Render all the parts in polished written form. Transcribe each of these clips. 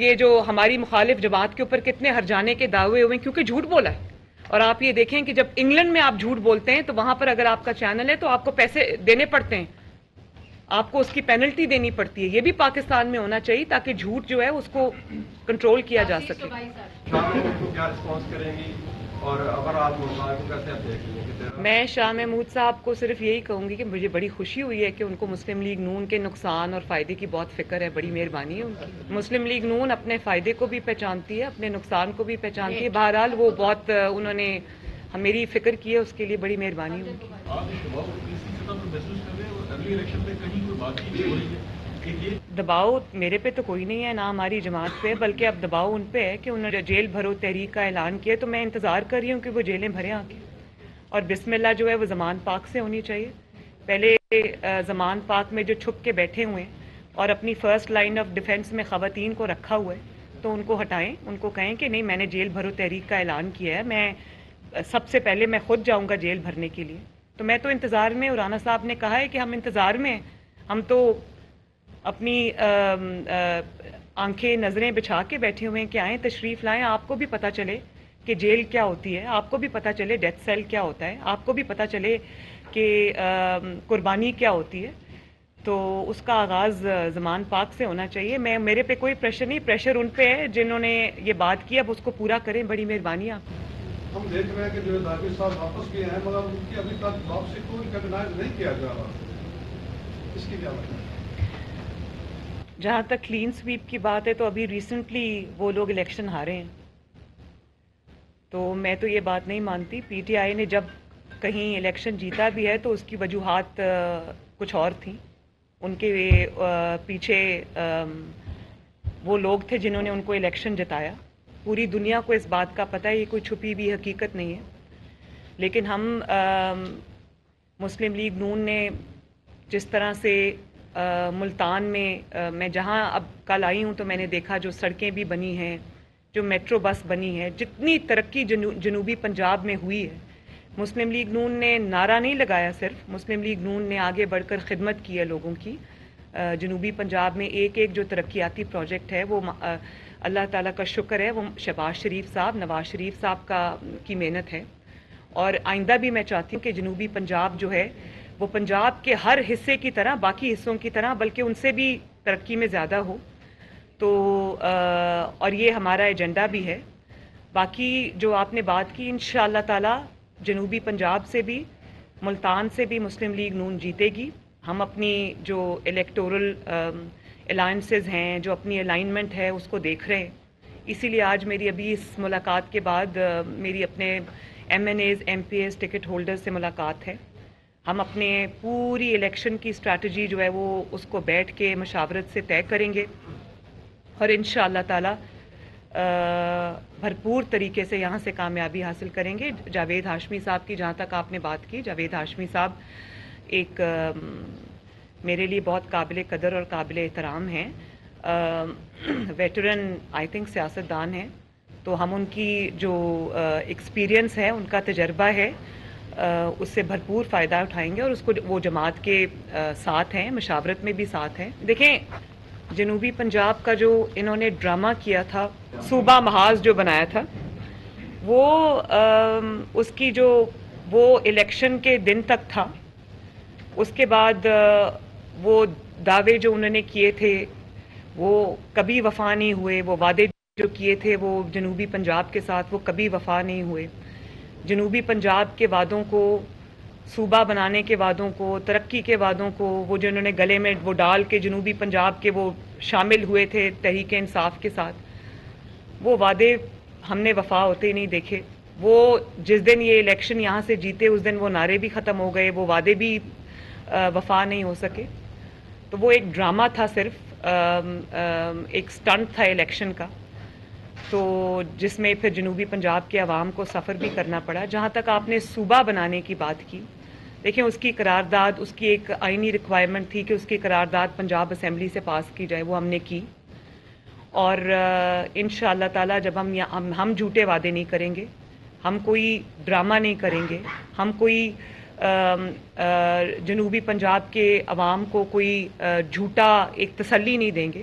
یہ جو ہماری مخالف جماعت کے اوپر کتنے ہرجانے کے دعوے ہوئے ہیں کیونکہ جھوٹ بولا ہے. اور آپ یہ دیکھیں کہ جب انگلینڈ میں آپ جھوٹ بولتے ہیں تو وہاں پر اگر آپ کا چینل ہے تو آپ کو پیسے دینے پڑتے ہیں, آپ کو اس کی پینلٹی دینی پڑتی ہے. یہ بھی پاکستان میں ہونا چاہیے تاکہ جھوٹ جو ہے اس کو کنٹرول کیا جا سکے. کیا رسپانس کریں گی اور اگر آپ کو کیسے آپ دیکھ لیں گے؟ میں شاہ محمود صاحب کو صرف یہی کہوں گی کہ مجھے بڑی خوشی ہوئی ہے کہ ان کو مسلم لیگ نون کے نقصان اور فائدے کی بہت فکر ہے. بڑی مہربانی ہے ان کی. مسلم لیگ نون اپنے فائدے کو بھی پہچانتی ہے, اپنے نقصان کو بھی پہچانتی ہے. بہرحال وہ بہت انہوں نے میری فکر کی ہے, اس کے لیے بڑی مہربانی ان کی. دباؤ میرے پہ تو کوئی نہیں ہے, نہ ہماری جماعت پہ, بلکہ اب دباؤ ان پہ ہے کہ انہوں نے جیل بھرو تحریک کا اعلان کیا, تو میں انتظار کر رہی ہوں کہ وہ جیلیں بھریں آ کے. اور بسم اللہ جو ہے وہ زمان پاک سے ہونی چاہیے. پہلے زمان پاک میں جو چھپ کے بیٹھے ہوئے ہیں اور اپنی فرسٹ لائن آف ڈیفنس میں خواتین کو رکھا ہوا ہے, تو ان کو ہٹائیں, ان کو کہیں کہ نہیں میں نے جیل بھرو تحریک کا اعلان کیا ہے, میں سب سے پہلے میں خود جاؤں گا جیل بھرنے کے لیے. تو میں تو انتظار میں, رانا صاحب نے کہا ہے کہ ہم انتظار میں, ہم تو اپنی آنکھیں نظریں بچھا کے بیٹھے ہوئے ہیں کہ آئیں تشریف لائیں, آپ کو بھی پتہ چلے کہ جیل کیا ہوتی ہے, آپ کو بھی پتہ چلے ڈیتھ سیل کیا ہوتا ہے, آپ کو بھی پتہ چلے کہ قربانی کیا ہوتی ہے. تو اس کا آغاز زمان پاک سے ہونا چاہیے. میرے پہ کوئی پریشر نہیں, پریشر ان پہ ہے جنہوں نے یہ بات کی, اب اس کو پورا کریں. بڑی مہربانی آپ. ہم دیکھ رہے ہیں کہ جو داغی صاحب واپس گئے ہیں مگر ان کی ابھی تک واپسی کو ریکگنائز نہیں کیا جا رہا, اس کی کیا وجہ ہے؟ جہاں تک کلین سویپ کی بات ہے تو ابھی ریسنٹلی وہ لوگ الیکشن ہارے ہیں, تو میں تو یہ بات نہیں مانتی. پی ٹی آئی نے جب کہیں الیکشن جیتا بھی ہے تو اس کی وجوہات کچھ اور تھیں. ان کے پیچھے وہ لوگ تھے جنہوں نے ان کو الیکشن جتایا. پوری دنیا کو اس بات کا پتہ ہے, یہ کوئی چھپی ہوئی حقیقت نہیں ہے. لیکن ہم مسلم لیگ نون نے جس طرح سے ملتان میں جہاں اب کل آئی ہوں تو میں نے دیکھا جو سڑکیں بھی بنی ہیں, جو میٹرو بس بنی ہے, جتنی ترقی جنوبی پنجاب میں ہوئی ہے. مسلم لیگ نون نے نعرہ نہیں لگایا, صرف مسلم لیگ نون نے آگے بڑھ کر خدمت کی ہے لوگوں کی. جنوبی پنجاب میں ایک ایک جو ترقیاتی پروجیکٹ ہے وہ اللہ تعالیٰ کا شکر ہے, وہ شہباز شریف صاحب, نواز شریف صاحب کی محنت ہے. اور آئندہ بھی میں چاہتی ہوں کہ جنوبی پنجاب جو ہے وہ پنجاب کے ہر حصے کی طرح, باقی حصوں کی طرح, بلکہ ان سے بھی ترقی میں زیادہ ہو. تو اور یہ ہمارا ایجنڈا بھی ہے. باقی جو آپ نے بات کی, انشاءاللہ تعالی جنوبی پنجاب سے بھی, ملتان سے بھی مسلم لیگ نون جیتے گی. ہم اپنی جو الیکٹورل الائنسز ہیں, جو اپنی الائنمنٹ ہے, اس کو دیکھ رہے ہیں. اسی لیے آج میری ابھی اس ملاقات کے بعد میری اپنے MNAs, MPAs ticket holder سے ملاقات ہے. ہم اپنے پوری الیکشن کی اسٹریٹجی جو ہے وہ اس کو بیٹھ کے مشاورت سے طے کریں گے, اور انشاءاللہ تعالی بھرپور طریقے سے یہاں سے کامیابی حاصل کریں گے. جاوید ہاشمی صاحب کی جہاں تک آپ نے بات کی, جاوید ہاشمی صاحب ایک میرے لیے بہت قابل قدر اور قابل احترام ہیں, ویٹرن آئی تھنک سیاستدان ہیں. تو ہم ان کی جو ایکسپیرینس ہے, ان کا تجربہ ہے, اس سے بھرپور فائدہ اٹھائیں گے, اور اس کو وہ جماعت کے ساتھ ہیں, مشاورت میں بھی ساتھ ہیں. دیکھیں جنوبی پنجاب کا جو انہوں نے ڈرامہ کیا تھا, صوبہ محاذ جو بنایا تھا, وہ اس کی جو وہ الیکشن کے دن تک تھا. اس کے بعد وہ دعوے جو انہوں نے کیے تھے وہ کبھی وفا نہیں ہوئے. وہ وعدے جو کیے تھے وہ جنوبی پنجاب کے ساتھ, وہ کبھی وفا نہیں ہوئے. جنوبی پنجاب کے وعدوں کو, صوبہ بنانے کے وعدوں کو, ترقی کے وعدوں کو, وہ جو انہوں نے گلے میں وہ ڈال کے جنوبی پنجاب کے وہ شامل ہوئے تھے تحریک انصاف کے ساتھ, وہ وعدے ہم نے وفا ہوتے ہی نہیں دیکھے. وہ جس دن یہ الیکشن یہاں سے جیتے اس دن وہ نعرے بھی ختم ہو گئے, وہ وعدے بھی وفا نہیں ہو سکے. تو وہ ایک ڈرامہ تھا, صرف ایک سٹنٹ تھا الیکشن کا, تو جس میں پھر جنوبی پنجاب کے عوام کو سفر بھی کرنا پڑا. جہاں تک آپ نے صوبہ بنانے کی بات کی, دیکھیں اس کی قرارداد, اس کی ایک آئینی ریکوائرمنٹ تھی کہ اس کی قرارداد پنجاب اسمبلی سے پاس کی جائے, وہ ہم نے کی. اور انشاءاللہ تعالی جب ہم جھوٹے وعدے نہیں کریں گے, ہم کوئی ڈرامہ نہیں کریں گے, ہم کوئی جنوبی پنجاب کے عوام کو کوئی جھوٹا ایک تسلی نہیں دیں گے,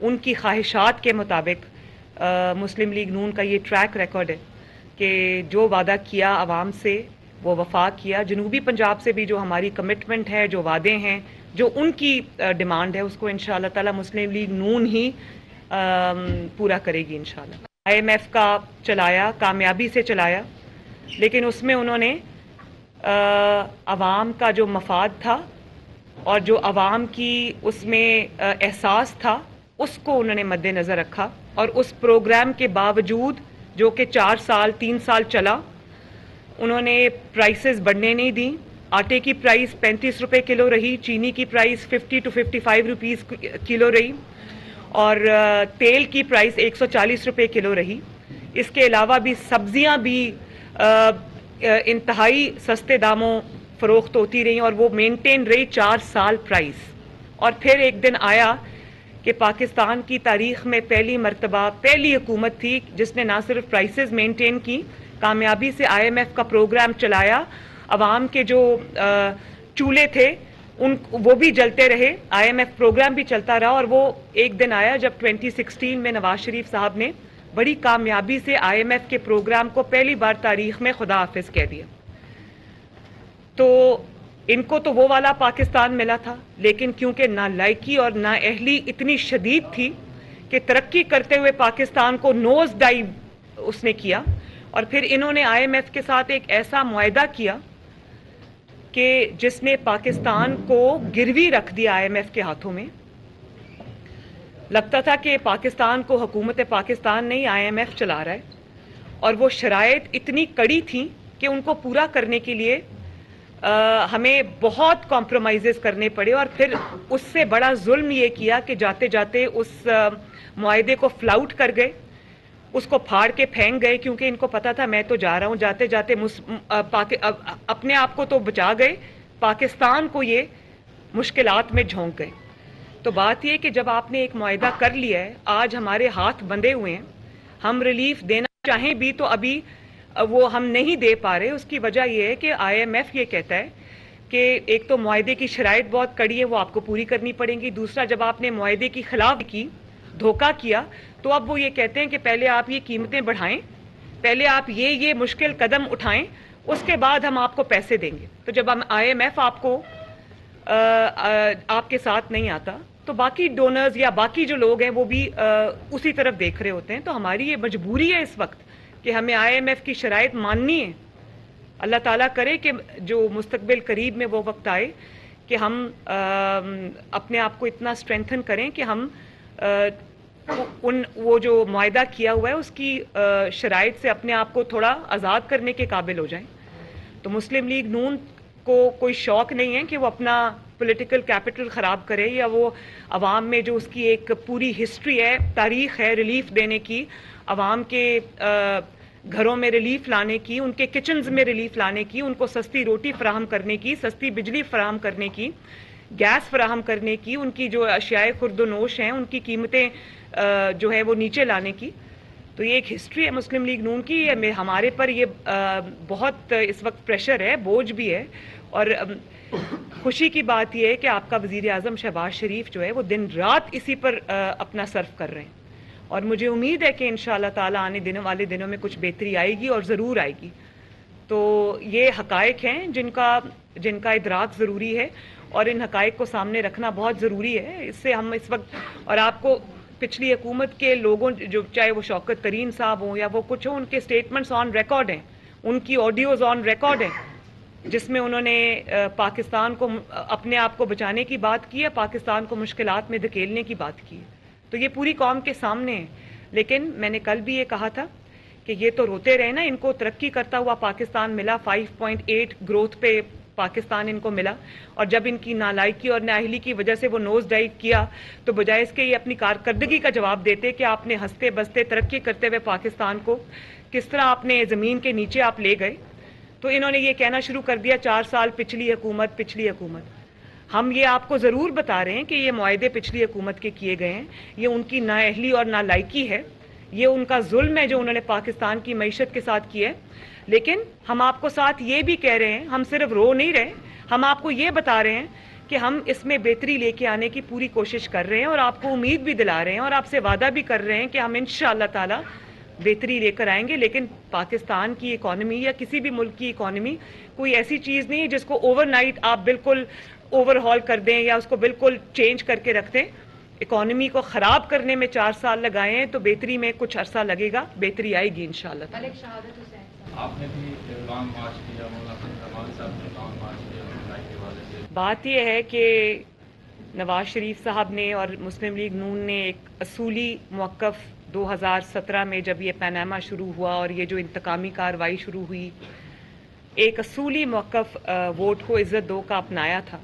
ان کی خواہشات کے مطابق. مسلم لیگ نون کا یہ ٹریک ریکارڈ ہے کہ جو وعدہ کیا عوام سے وہ وفا کیا. جنوبی پنجاب سے بھی جو ہماری کمٹمنٹ ہے، جو وعدے ہیں، جو ان کی ڈیمانڈ ہے، اس کو انشاءاللہ تعالی مسلم لیگ نون ہی پورا کرے گی انشاءاللہ. IMF کا چلایا، کامیابی سے چلایا، لیکن اس میں انہوں نے عوام کا جو مفاد تھا اور جو عوام کی اس میں احساس تھا اس کو انہوں نے مد نظر رکھا، اور اس پروگرام کے باوجود جو کہ 3 سال چلا، انہوں نے پرائسز بڑھنے نہیں دیں. آٹے کی پرائس 35 روپے کلو رہی، چینی کی پرائس 50 to 55 روپیز کلو رہی، اور تیل کی پرائس 140 روپے کلو رہی. اس کے علاوہ بھی سبزیاں بھی انتہائی سستے داموں فروخت ہوتی رہی، اور وہ مینٹین رہی 4 سال پرائس. اور پھر ایک دن آیا کہ پاکستان کی تاریخ میں پہلی مرتبہ پہلی حکومت تھی جس نے نہ صرف پرائسز مینٹین کی، کامیابی سے IMF کا پروگرام چلایا. عوام کے جو چولہے تھے وہ بھی جلتے رہے، IMF پروگرام بھی چلتا رہا، اور وہ ایک دن آیا جب 2016 میں نواز شریف صاحب نے بڑی کامیابی سے IMF کے پروگرام کو پہلی بار تاریخ میں خدا حافظ کہہ دیا. تو ان کو تو وہ والا پاکستان ملا تھا، لیکن کیونکہ نالائکی اور نااہلی اتنی شدید تھی کہ ترقی کرتے ہوئے پاکستان کو نوز ڈائیو اس نے کیا. اور پھر انہوں نے IMF کے ساتھ ایک ایسا معاہدہ کیا کہ جس نے پاکستان کو گروی رکھ دیا IMF کے ہاتھوں میں. لگتا تھا کہ پاکستان کو حکومت پاکستان نہیں IMF چلا رہا ہے، اور وہ شرائط اتنی کڑی تھیں کہ ان کو پورا کرنے کے لیے ہمیں بہت کمپرومائزز کرنے پڑے. اور پھر اس سے بڑا ظلم یہ کیا کہ جاتے جاتے اس معاہدے کو فلاؤٹ کر گئے، اس کو پھاڑ کے پھینک گئے، کیونکہ ان کو پتا تھا میں تو جا رہا ہوں. جاتے جاتے اپنے آپ کو تو بچا گئے، پاکستان کو یہ مشکلات میں جھونک گئے. تو بات یہ کہ جب آپ نے ایک معاہدہ کر لیا ہے، آج ہمارے ہاتھ بندھے ہوئے ہیں، ہم ریلیف دینا چاہیں بھی تو ابھی وہ ہم نہیں دے پا رہے. اس کی وجہ یہ ہے کہ IMF یہ کہتا ہے کہ ایک تو معاہدے کی شرائط بہت کڑی ہے، وہ آپ کو پوری کرنی پڑیں گی. دوسرا، جب آپ نے معاہدے کی خلاف کی، دھوکہ کیا، تو اب وہ یہ کہتے ہیں کہ پہلے آپ یہ قیمتیں بڑھائیں، پہلے آپ یہ مشکل قدم اٹھائیں، اس کے بعد ہم آپ کو پیسے دیں گے. تو جب ہم IMF آپ کے ساتھ نہیں آتا تو باقی ڈونرز یا باقی جو لوگ ہیں وہ بھی اسی طرف دیکھ رہے ہوتے ہیں. تو ہماری یہ مجبوری ہے اس وقت کہ ہمیں IMF کی شرائط ماننی ہے. اللہ تعالیٰ کرے کہ جو مستقبل قریب میں وہ وقت آئے کہ ہم اپنے آپ کو اتنا اسٹرینتھن کریں کہ ہم وہ جو معاہدہ کیا ہوا ہے اس کی شرائط سے اپنے آپ کو تھوڑا آزاد کرنے کے قابل ہو جائیں. تو مسلم لیگ نون کو کوئی شوق نہیں ہے کہ وہ اپنا پولیٹیکل کیپٹل خراب کرے، یا وہ عوام میں جو اس کی ایک پوری ہسٹری ہے، تاریخ ہے ریلیف دینے کی، عوام کے گھروں میں ریلیف لانے کی، ان کے کچنز میں ریلیف لانے کی، ان کو سستی روٹی فراہم کرنے کی، سستی بجلی فراہم کرنے کی، گیس فراہم کرنے کی، ان کی جو اشیاء خرد و نوش ہیں ان کی قیمتیں جو ہے وہ نیچے لانے کی. تو یہ ایک ہسٹری ہے مسلم لیگ نون کی. ہمارے پر یہ بہت اس وقت پریشر ہے، بوجھ بھی ہے. اور خوشی کی بات یہ ہے کہ آپ کا وزیر اعظم شہباز شریف جو ہے وہ دن رات اسی پر اپنا صرف کر رہے ہیں، اور مجھے امید ہے کہ انشاءاللہ تعالی آنے والے دنوں میں کچھ بہتری آئے گی، اور ضرور آئے گی. تو یہ حقائق ہیں جن کا ادراک ضروری ہے، اور ان حقائق کو سامنے رکھنا بہت ضروری ہے. اس سے ہم اس وقت، اور آپ کو پچھلی حکومت کے لوگوں، جو چاہے وہ شوکت ترین صاحب ہوں یا وہ کچھ ہوں، ان کے سٹیٹمنٹس آن ریکارڈ ہیں، ان کی آڈیوز آن ریکارڈ ہیں، جس میں انہوں نے پاکستان کو اپنے آپ کو بچانے کی بات کی ہے، پاکستان کو مشکلات میں دھکیلنے کی بات کی ہے. تو یہ پوری قوم کے سامنے ہے. لیکن میں نے کل بھی یہ کہا تھا کہ یہ تو روتے رہے نا، ان کو ترقی کرتا ہوا پاکستان ملا، 5.8 گروتھ پہ پاکستان ان کو ملا، اور جب ان کی نالائکی اور نااہلی کی وجہ سے وہ نوز ڈائیو کیا تو بجائے اس کے یہ اپنی کارکردگی کا جواب دیتے کہ آپ نے ہنستے بستے ترقی کرتے ہوئے پاکستان کو کس طرح آپ نے زمین کے نیچے آپ لے گئے، تو انہوں نے یہ کہنا شروع کر دیا 4 سال پچھلی حکومت پچھلی حکومت. ہم یہ آپ کو ضرور بتا رہے ہیں کہ یہ معاہدے پچھلی حکومت کے کیے گئے ہیں، یہ ان کی نااہلی اور نالائکی ہے، یہ ان کا ظلم ہے جو انہوں نے پاکستان کی معیشت کے ساتھ کیا ہے. لیکن ہم آپ کو ساتھ یہ بھی کہہ رہے ہیں، ہم صرف رو نہیں رہے، ہم آپ کو یہ بتا رہے ہیں کہ ہم اس میں بہتری لے کے آنے کی پوری کوشش کر رہے ہیں اور آپ کو امید بھی دلا رہے ہیں اور آپ سے وعدہ بھی کر رہے ہیں کہ ہم انشاءاللہ تعالی بہتری لے کر آئیں گے. لیکن پاکستان کی اکانومی یا کسی بھی ملک کی اکانومی کوئی ایسی چیز نہیں ہے جس کو اوور نائٹ آپ بالکل اوور ہال کر دیں یا اس کو بالکل چینج کر کے رکھ دیں. اکانومی کو خراب کرنے میں 4 سال لگائے ہیں تو بہتری میں کچھ عرصہ لگے گا, بہتری آئے گی انشاءاللہ. آپ نے بھی لانگ مارچ کیا, مولانا کمال صاحب نے لانگ مارچ کیا مہنگائی کے حوالے سے. بات یہ ہے کہ نواز شریف صاحب نے اور مسلم لیگ نون نے ایک اصولی موقف 2017 میں جب یہ پاناما شروع ہوا اور یہ جو انتقامی کارروائی شروع ہوئی, ایک اصولی موقف ووٹ کو عزت دو کا اپنایا تھا.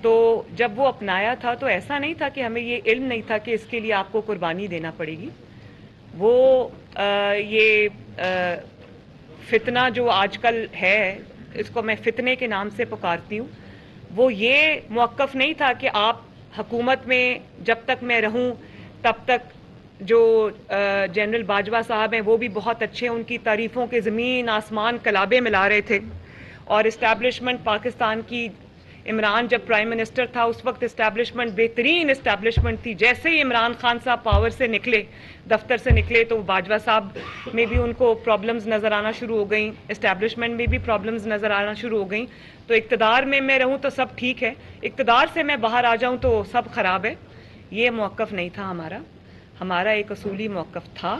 تو جب وہ اپنایا تھا تو ایسا نہیں تھا کہ ہمیں یہ علم نہیں تھا کہ اس کے لیے آپ کو قربانی دینا پڑے گی. وہ یہ فتنہ جو آج کل ہے, اس کو میں فتنے کے نام سے پکارتی ہوں, وہ یہ موقف نہیں تھا کہ آپ حکومت میں جب تک میں رہوں تب تک. جو جنرل باجوہ صاحب ہیں وہ بھی بہت اچھے, ان کی تعریفوں کے زمین آسمان کلابے ملا رہے تھے. اور اسٹیبلشمنٹ پاکستان کی, عمران جب پرائم منسٹر تھا اس وقت اسٹیبلشمنٹ بہترین اسٹیبلشمنٹ تھی. جیسے ہی عمران خان صاحب پاور سے نکلے, دفتر سے نکلے, تو باجوہ صاحب میں بھی ان کو پرابلمز نظر آنا شروع ہو گئیں, اسٹیبلشمنٹ میں بھی پرابلمز نظر آنا شروع ہو گئیں. تو اقتدار میں رہوں تو سب ٹھیک ہے, اقتدار سے میں باہر آ جاؤں تو سب خراب ہے. یہ موقف نہیں تھا ہمارا. ہمارا ایک اصولی موقف تھا,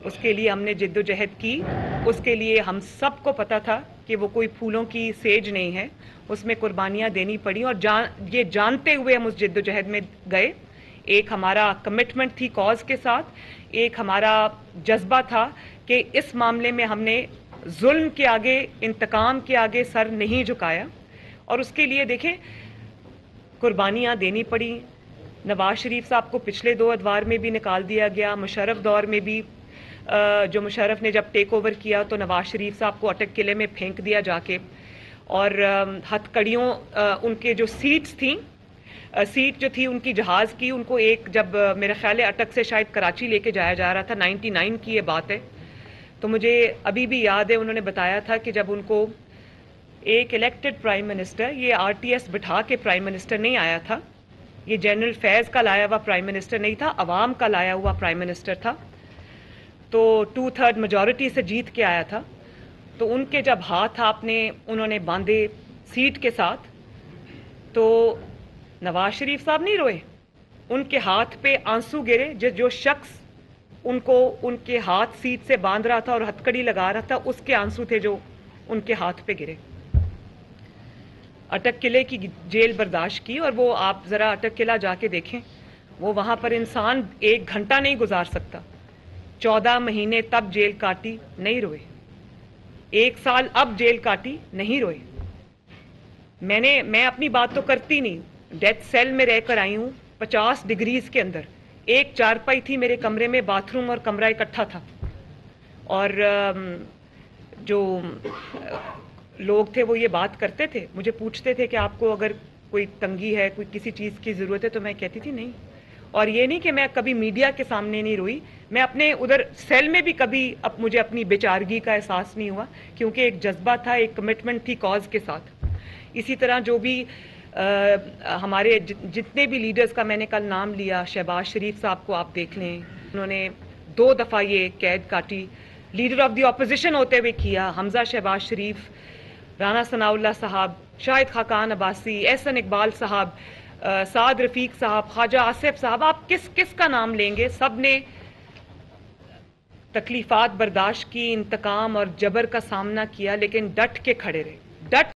اس کے لیے ہم نے جد و جہد کی. اس کے لیے ہم سب کو پتا تھا کہ وہ کوئی پھولوں کی سیج نہیں ہے, اس میں قربانیاں دینی پڑی اور یہ جانتے ہوئے ہم اس جد و جہد میں گئے. ایک ہمارا کمٹمنٹ تھی کاز کے ساتھ, ایک ہمارا جذبہ تھا کہ اس معاملے میں ہم نے ظلم کے آگے, انتقام کے آگے سر نہیں جھکایا. اور اس کے لیے دیکھیں قربانیاں دینی پڑی. نواز شریف صاحب کو پچھلے 2 ادوار میں بھی نکال دیا گیا, مشرف دور میں بھی. جو مشرف نے جب ٹیک اوور کیا تو نواز شریف صاحب کو اٹک قلعے میں پھینک دیا جا کے. اور ہتھ کڑیوں ان کے جو سیٹس تھیں, سیٹ جو تھی ان کی جہاز کی, ان کو ایک جب میرا خیال ہے اٹک سے شاید کراچی لے کے جایا جا رہا تھا, 99 کی یہ بات ہے. تو مجھے ابھی بھی یاد ہے انہوں نے بتایا تھا کہ جب ان کو ایک الیکٹڈ پرائم منسٹر, یہ RTS بٹھا کے پرائم منسٹر نہیں آیا تھا, یہ جنرل فیض کا لایا ہوا پرائم منسٹر نہیں تھا, عوام کا لایا ہوا پرائم منسٹر تھا. تو 2/3 میجورٹی سے جیت کے آیا تھا. تو ان کے جب ہاتھ انہوں نے باندھے سیٹ کے ساتھ, تو نواز شریف صاحب نہیں روئے, ان کے ہاتھ پہ آنسو گرے. جو شخص ان کو ان کے ہاتھ سیٹ سے باندھ رہا تھا اور ہتھکڑی لگا رہا تھا, اس کے آنسو تھے جو ان کے ہاتھ پہ گرے. اٹک قلعے کی جیل برداشت کی, اور وہ آپ ذرا اٹک قلعہ جا کے دیکھیں, وہ وہاں پر انسان 1 گھنٹہ نہیں گزار سکتا. 14 مہینے تب جیل کاٹی, نہیں روئے. 1 سال اب جیل کاٹی, نہیں روئے. میں اپنی بات تو کرتی نہیں, ڈیتھ سیل میں رہ کر آئی ہوں 50 ڈگریز کے اندر. ایک چارپائی تھی میرے کمرے میں, باتھ روم اور کمرہ اکٹھا تھا. اور جو لوگ تھے وہ یہ بات کرتے تھے, مجھے پوچھتے تھے کہ آپ کو اگر کوئی تنگی ہے, کوئی کسی چیز کی ضرورت ہے, تو میں کہتی تھی نہیں. اور یہ نہیں کہ میں کبھی میڈیا کے سامنے نہیں روئی, میں اپنے ادھر سیل میں بھی کبھی مجھے اپنی بیچارگی کا احساس نہیں ہوا, کیونکہ ایک جذبہ تھا, ایک کمٹمنٹ تھی کاز کے ساتھ. اسی طرح جو بھی ہمارے جتنے بھی لیڈرز کا میں نے کل نام لیا, شہباز شریف صاحب کو آپ دیکھ لیں, انہوں نے 2 دفعہ یہ قید کاٹی, لیڈر آف دی اپوزیشن ہوتے ہوئے کیا. حمزہ شہباز شریف, رانا ثناء اللہ صاحب, شاہد خاقان عباسی, احسن اقبال صاحب, سعد رفیق صاحب, خواجہ آصف صاحب, آپ کس کا نام لیں گے, سب نے تکلیفات برداشت کی, انتقام اور جبر کا سامنا کیا, لیکن ڈٹ کے کھڑے رہے. ڈٹ